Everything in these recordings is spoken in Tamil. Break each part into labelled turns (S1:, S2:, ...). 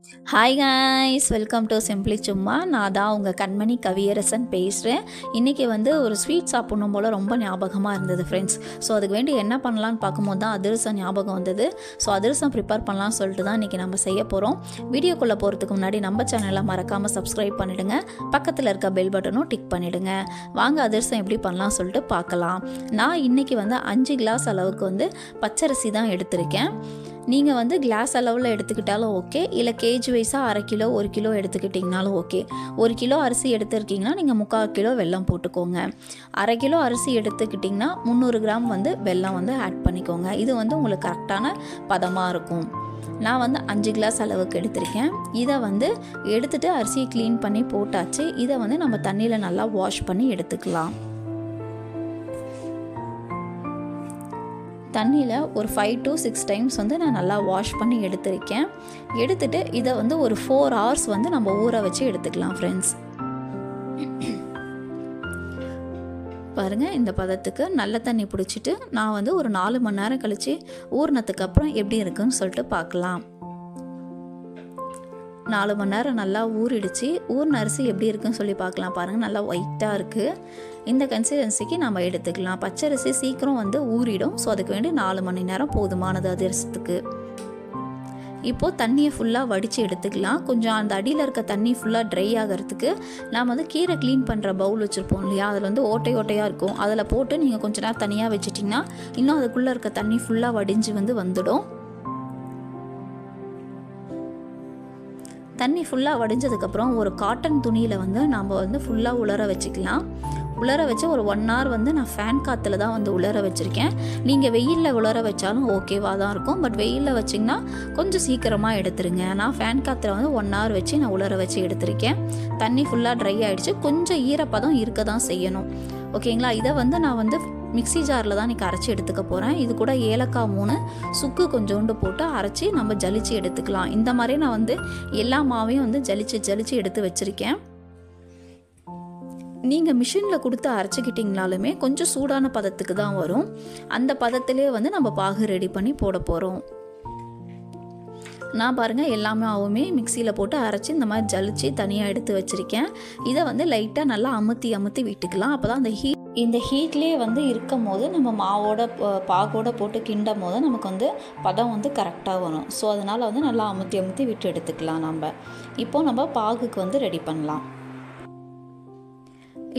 S1: Hi guys, welcome to simply சும்மா. நான் தான் உங்கள் கண்மணி கவியரசன் பேசுகிறேன். இன்றைக்கி ஒரு ஸ்வீட் சாப்பிட்ணும் போல் ரொம்ப ஞாபகமாக இருந்தது ஃப்ரெண்ட்ஸ். ஸோ அதுக்கு வேண்டி என்ன பண்ணலான்னு பார்க்கும்போது தான் அதிரசம் ஞாபகம் வந்தது. ஸோ அதிரசம் ப்ரிப்பேர் பண்ணலான்னு சொல்லிட்டு தான் இன்றைக்கி நம்ம செய்ய போகிறோம். வீடியோக்குள்ளே போகிறதுக்கு முன்னாடி நம்ம சேனலை மறக்காமல் சப்ஸ்கிரைப் பண்ணிவிடுங்க. பக்கத்தில் இருக்க பெல் பட்டனும் டிக் பண்ணிவிடுங்க. வாங்க அதிரசம் எப்படி பண்ணலாம்னு சொல்லிட்டு பார்க்கலாம். நான் இன்றைக்கி 5 கிளாஸ் அளவுக்கு பச்சரிசி தான் எடுத்திருக்கேன். நீங்கள் கிளாஸ் அளவில் எடுத்துக்கிட்டாலும் ஓகே, இல்லை கேஜி வைஸாக 1/2 கிலோ 1 கிலோ எடுத்துக்கிட்டிங்கனாலும் ஓகே. 1 கிலோ அரிசி எடுத்துருக்கீங்கன்னா நீங்கள் 3/4 கிலோ வெல்லம் போட்டுக்கோங்க. 1/2 கிலோ அரிசி எடுத்துக்கிட்டிங்கன்னா 300 கிராம் வெல்லம் ஆட் பண்ணிக்கோங்க. இது உங்களுக்கு கரெக்டான பதமாக இருக்கும். நான் 5 கிளாஸ் அளவுக்கு எடுத்திருக்கேன். இதை எடுத்துகிட்டு அரிசியை க்ளீன் பண்ணி போட்டாச்சு. இதை நம்ம தண்ணியில் நல்லா வாஷ் பண்ணி எடுத்துக்கலாம். தண்ணியில் ஒரு 5 to 6 டைம்ஸ் நான் நல்லா வாஷ் பண்ணி எடுத்திருக்கேன். எடுத்துகிட்டு இதை ஒரு 4 hours நம்ம ஊற வச்சு எடுத்துக்கலாம் ஃப்ரெண்ட்ஸ். பாருங்கள், இந்த பதத்துக்கு நல்ல தண்ணி பிடிச்சிட்டு நான் ஒரு 4 மணி நேரம் கழித்து ஊறினதுக்கு அப்புறம் எப்படி இருக்குன்னு சொல்லிட்டு பார்க்கலாம். 4 மணி நேரம் நல்லா ஊறிடுச்சு. ஊறின அரிசி எப்படி இருக்குன்னு சொல்லி பார்க்கலாம். பாருங்கள், நல்லா ஒயிட்டாக இருக்குது. இந்த கன்சிஸ்டன்சிக்கு நம்ம எடுத்துக்கலாம். பச்சரிசி சீக்கிரம் ஊறிடும். ஸோ அதுக்கு வேண்டி 4 மணி நேரம் போதுமானது அதிரசத்துக்கு. இப்போது தண்ணியை ஃபுல்லாக வடித்து எடுத்துக்கலாம். கொஞ்சம் அந்த அடியில் இருக்க தண்ணி ஃபுல்லாக ட்ரை ஆகிறதுக்கு நாம் கீரை க்ளீன் பண்ணுற பவுல் வச்சுருப்போம் இல்லையா, அதில் ஓட்டையாக இருக்கும். அதில் போட்டு நீங்கள் கொஞ்ச நேரம் தனியாக வச்சிட்டிங்கன்னா இன்னும் அதுக்குள்ளே இருக்க தண்ணி ஃபுல்லாக வடிஞ்சு வந்துடும். தண்ணி ஃபுல்லாக வடிஞ்சதுக்கப்புறம் ஒரு காட்டன் துணியில் நம்ம ஃபுல்லாக உலர வச்சுக்கலாம். உலர வச்சு ஒரு 1 hour நான் ஃபேன் காற்றுல தான் உலர வச்சுருக்கேன். நீங்கள் வெயிலில் உலர வச்சாலும் ஓகேவாக தான் இருக்கும். பட் வெயிலில் வச்சிங்கன்னா கொஞ்சம் சீக்கிரமாக எடுத்துருங்க. நான் ஃபேன் காற்றுல 1 hour வச்சு நான் உலர வச்சு எடுத்திருக்கேன். தண்ணி ஃபுல்லாக ட்ரை ஆகிடுச்சு. கொஞ்சம் ஈரப்பதம் இருக்க தான் செய்யணும். ஓகேங்களா. இதை நான் மிக்ஸி ஜாரில் தான் இன்றைக்கி அரைச்சி எடுத்துக்க போகிறேன். இது கூட ஏலக்காய் 3, சுக்கு கொஞ்சோண்டு போட்டு அரைச்சி நம்ம ஜலிச்சு எடுத்துக்கலாம். இந்த மாதிரி நான் எல்லா மாவையும் ஜலிச்சு எடுத்து வச்சுருக்கேன். நீங்கள் மிஷினில் கொடுத்து அரைச்சிக்கிட்டிங்கனாலுமே கொஞ்சம் சூடான பதத்துக்கு தான் வரும். அந்த பதத்திலே நம்ம பாகு ரெடி பண்ணி போட போகிறோம். நான் பாருங்கள் எல்லாமே மிக்சியில் போட்டு அரைச்சி இந்த மாதிரி ஜலிச்சு தனியாக எடுத்து வச்சுருக்கேன். இதை லைட்டாக நல்லா அமுத்தி விட்டுக்கலாம். அப்போ தான் இந்த ஹீட்லேயே இருக்கும் போது நம்ம மாவோட பாகோட போட்டு கிண்டும் போது நமக்கு பதம் கரெக்டாக வரும். ஸோ அதனால் நல்லா அமுத்தி விட்டு எடுத்துக்கலாம். இப்போது நம்ம பாகுக்கு ரெடி பண்ணலாம்.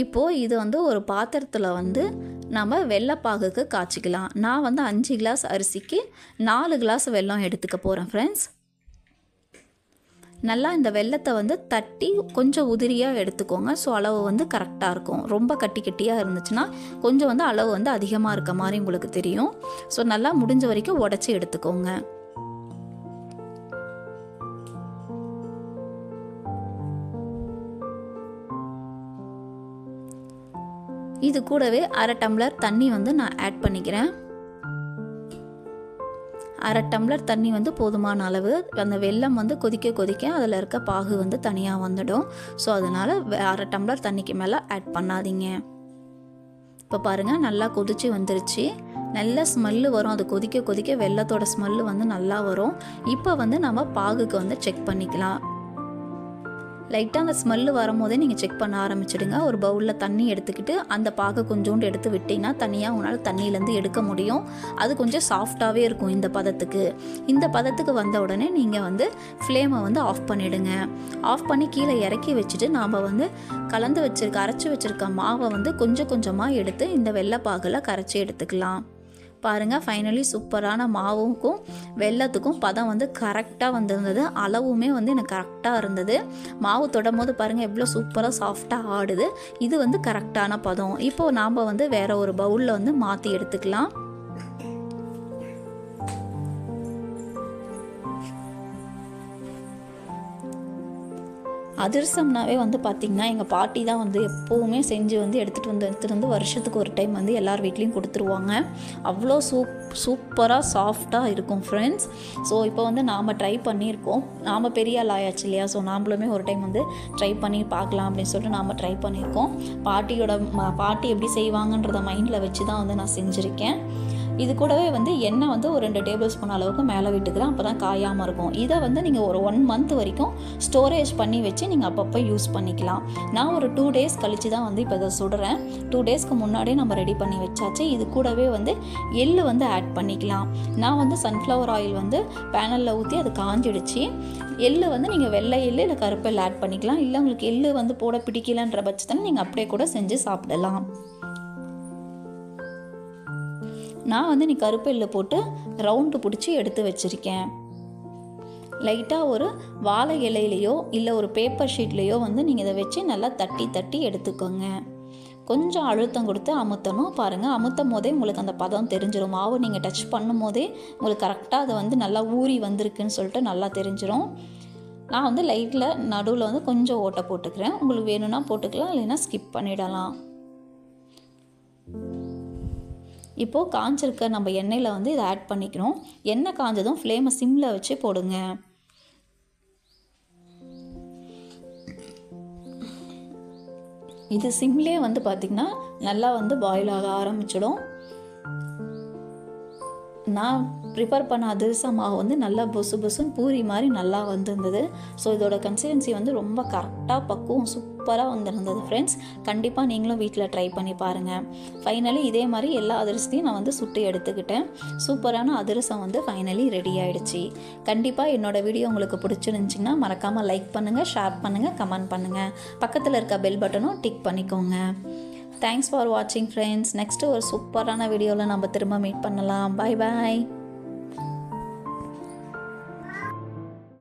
S1: இப்போது இது ஒரு பாத்திரத்தில் நம்ம வெள்ளைப்பாகுக்கு காய்ச்சிக்கலாம். நான் 5 கிளாஸ் அரிசிக்கு 4 கிளாஸ் வெல்லம் எடுத்துக்க போகிறேன் ஃப்ரெண்ட்ஸ். நல்லா இந்த வெல்லத்தை தட்டி கொஞ்சம் உதிரியாக எடுத்துக்கோங்க. ஸோ அளவு கரெக்டாக இருக்கும். ரொம்ப கட்டியாக இருந்துச்சுன்னா கொஞ்சம் அளவு அதிகமாக இருக்க மாதிரி உங்களுக்கு தெரியும். ஸோ நல்லா முடிஞ்ச வரைக்கும் உடச்சி எடுத்துக்கோங்க. இது கூடவே 1/2 டம்ளர் தண்ணி நான் ஆட் பண்ணிக்கிறேன். 1/2 டம்ளர் தண்ணி போதுமான அளவு. அந்த வெல்லம் கொதிக்க அதில் இருக்க பாகு தனியாக வந்துடும். ஸோ அதனால் 1/2 டம்ளர் தண்ணிக்கு மேலே ஆட் பண்ணாதீங்க. இப்போ பாருங்கள், நல்லா கொதிச்சு வந்துருச்சு. நல்ல ஸ்மெல்லு வரும். அது கொதிக்க வெல்லத்தோட ஸ்மெல்லு நல்லா வரும். இப்போ நம்ம பாகுக்கு செக் பண்ணிக்கலாம். லைட்டாக அந்த ஸ்மெல்லு வரும்போதே நீங்கள் செக் பண்ண ஆரம்பிச்சிடுங்க. ஒரு பவுலில் தண்ணி எடுத்துக்கிட்டு அந்த பாகை கொஞ்சோண்டு எடுத்து விட்டிங்கன்னா தனியாக உங்களால் தண்ணியிலேருந்து எடுக்க முடியும். அது கொஞ்சம் சாஃப்டாகவே இருக்கும். இந்த பதத்துக்கு வந்த உடனே நீங்கள் ஃப்ளேமை ஆஃப் பண்ணிவிடுங்க. ஆஃப் பண்ணி கீழே இறக்கி வச்சுட்டு நாம் அரைச்சி வச்சுருக்க மாவை கொஞ்சம் கொஞ்சமாக எடுத்து இந்த வெள்ளைப்பாகில் கரைச்சி எடுத்துக்கலாம். பாருங்கள், ஃபைனலி சூப்பரான மாவுக்கும் வெல்லத்துக்கும் பதம் கரெக்டாக வந்திருந்தது. அளவுமே எனக்கு கரெக்டாக இருந்தது. மாவு தொடும் போது பாருங்கள் எவ்வளோ சூப்பராக சாஃப்டாக ஆடுது. இது கரெக்டான பதம். இப்போது நாம் வேறு ஒரு பவுலில் மாற்றி எடுத்துக்கலாம். அதிரசம்னாவே பார்த்திங்கன்னா எங்கள் பாட்டி தான் எப்போவுமே செஞ்சு எடுத்துகிட்டு வந்து வருஷத்துக்கு ஒரு டைம் எல்லார் வீட்லேயும் கொடுத்துருவாங்க. அவ்வளோ சூப்பராக சாஃப்டாக இருக்கும் ஃப்ரெண்ட்ஸ். ஸோ இப்போ நாம் ட்ரை பண்ணியிருக்கோம். நாம் பெரிய ஆள் ஆயாச்சு இல்லையா. ஸோ நாம்ளுமே ஒரு டைம் ட்ரை பண்ணி பார்க்கலாம் அப்படின்னு சொல்லிட்டு நாம் ட்ரை பண்ணியிருக்கோம். பாட்டி எப்படி செய்வாங்கன்றத மைண்டில் வச்சு தான் நான் செஞ்சுருக்கேன். இது கூடவே வந்து எண்ணெய் வந்து ஒரு 2 டேபிள் ஸ்பூன் அளவுக்கு மேலே விட்டுக்கிறேன், அப்போ தான் காயாமல் இருக்கும். இதை வந்து நீங்கள் ஒரு 1 மந்த் வரைக்கும் ஸ்டோரேஜ் பண்ணி வச்சு நீங்கள் அப்பப்போ யூஸ் பண்ணிக்கலாம். நான் ஒரு 2 டேஸ் கழித்து தான் வந்து இப்போ இதை சுடுறேன். 2 டேஸ்க்கு முன்னாடியே நம்ம ரெடி பண்ணி வச்சாச்சு. இது கூடவே வந்து எள்ளு வந்து ஆட் பண்ணிக்கலாம். நான் வந்து சன்ஃப்ளவர் ஆயில் வந்து பேனலில் ஊற்றி அது காஞ்சிடுச்சு. எள்ளு வந்து நீங்கள் வெள்ளை எள்ளு இல்லை கருப்பு எள்ளு ஆட் பண்ணிக்கலாம். இல்லை உங்களுக்கு எள்ளு வந்து போட பிடிக்கலன்ற பட்சத்தில் நீங்கள் அப்படியே கூட செஞ்சு சாப்பிடலாம். நான் வந்து கருப்பு எள்ளு போட்டு ரவுண்டு பிடிச்சி எடுத்து வச்சுருக்கேன். லைட்டாக ஒரு வாழை இலையிலையோ இல்லை ஒரு பேப்பர் ஷீட்லேயோ வந்து நீங்கள் இதை வச்சு நல்லா தட்டி தட்டி எடுத்துக்கோங்க. கொஞ்சம் அழுத்தம் கொடுத்து அமுத்தணும். பாருங்கள், அமுத்தும் போதே உங்களுக்கு அந்த பதம் தெரிஞ்சிடும். மாவு நீங்கள் டச் பண்ணும் போதே உங்களுக்கு கரெக்டாக அது வந்து நல்லா ஊறி வந்திருக்குன்னு சொல்லிட்டு நல்லா தெரிஞ்சிடும். நான் வந்து லைட்டில் நடுவில் வந்து கொஞ்சம் ஓட்டை போட்டுக்கிறேன். உங்களுக்கு வேணும்னா போட்டுக்கலாம், இல்லைன்னா ஸ்கிப் பண்ணிடலாம். இப்போது காஞ்சிருக்க நம்ம எண்ணெயில் வந்து இதை ஆட் பண்ணிக்கிறோம். எண்ணெய் காஞ்சதும் ஃப்ளேமை சிம்மில் வச்சு போடுங்க. இது சிம்லேயே வந்து பார்த்திங்கன்னா நல்லா வந்து பாயில் ஆக ஆரம்பிச்சிடும். நான் ப்ரிப்பேர் பண்ண அதிரசம் மாவு வந்து நல்லா புசுன்னு பூரி மாதிரி நல்லா வந்திருந்தது. ஸோ இதோட கன்சிஸ்டன்சி வந்து ரொம்ப கரெக்டாக பக்குவம் சூப்பராக வந்திருந்தது ஃப்ரெண்ட்ஸ். கண்டிப்பாக நீங்களும் வீட்டில் ட்ரை பண்ணி பாருங்கள். ஃபைனலி இதே மாதிரி எல்லா அதிரசத்தையும் நான் வந்து சுட்டு எடுத்துக்கிட்டேன். சூப்பரான அதிரசம் வந்து ஃபைனலி ரெடி ஆகிடுச்சு. கண்டிப்பாக என்னோடய வீடியோ உங்களுக்கு பிடிச்சிருந்துச்சிங்கன்னா மறக்காமல் லைக் பண்ணுங்கள், ஷேர் பண்ணுங்கள், கமெண்ட் பண்ணுங்கள். பக்கத்தில் இருக்க பெல் பட்டனும் டிக் பண்ணிக்கோங்க. தேங்க்ஸ் ஃபார் வாட்சிங் ஃப்ரெண்ட்ஸ். நெக்ஸ்ட்டு ஒரு சூப்பரான வீடியோவில் நம்ம திரும்ப மீட் பண்ணலாம். பாய் பாய்.